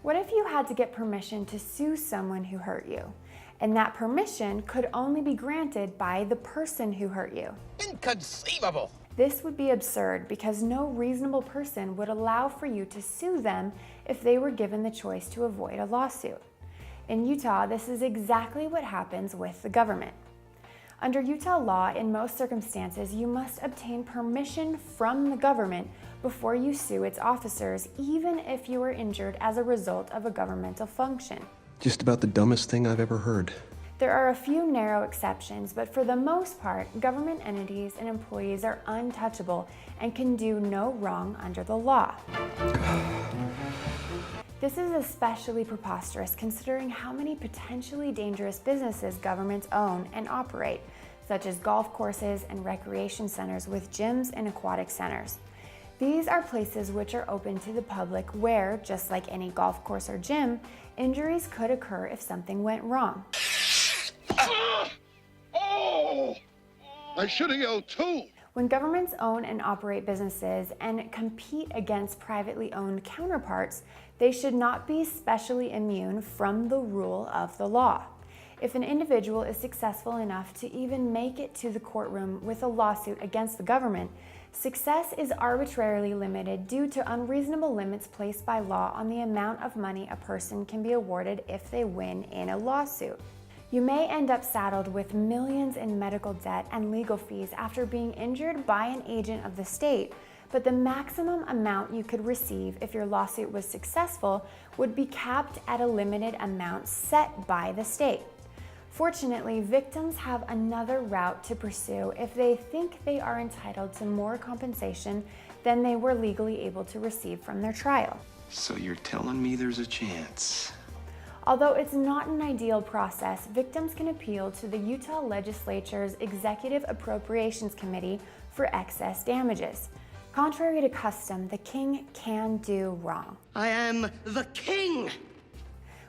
What if you had to get permission to sue someone who hurt you, and that permission could only be granted by the person who hurt you? Inconceivable! This would be absurd because no reasonable person would allow for you to sue them if they were given the choice to avoid a lawsuit. In Utah, this is exactly what happens with the government. Under Utah law, in most circumstances, you must obtain permission from the government before you sue its officers, even if you are injured as a result of a governmental function. Just about the dumbest thing I've ever heard. There are a few narrow exceptions, but for the most part, government entities and employees are untouchable and can do no wrong under the law. This is especially preposterous considering how many potentially dangerous businesses governments own and operate, such as golf courses and recreation centers with gyms and aquatic centers. These are places which are open to the public where, just like any golf course or gym, injuries could occur if something went wrong. Oh! I should have yelled too! When governments own and operate businesses and compete against privately owned counterparts, they should not be specially immune from the rule of the law. If an individual is successful enough to even make it to the courtroom with a lawsuit against the government, success is arbitrarily limited due to unreasonable limits placed by law on the amount of money a person can be awarded if they win in a lawsuit. You may end up saddled with millions in medical debt and legal fees after being injured by an agent of the state, but the maximum amount you could receive if your lawsuit was successful would be capped at a limited amount set by the state. Fortunately, victims have another route to pursue if they think they are entitled to more compensation than they were legally able to receive from their trial. So you're telling me there's a chance? Although it's not an ideal process, victims can appeal to the Utah Legislature's Executive Appropriations Committee for excess damages. Contrary to custom, the king can do wrong. I am the king!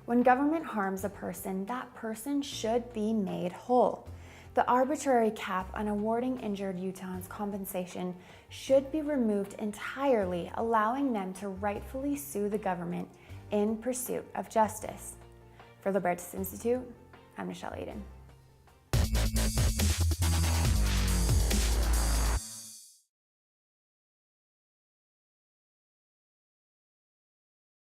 When government harms a person, that person should be made whole. The arbitrary cap on awarding injured Utahns compensation should be removed entirely, allowing them to rightfully sue the government in pursuit of justice. For Libertas Institute, I'm Michelle Eden.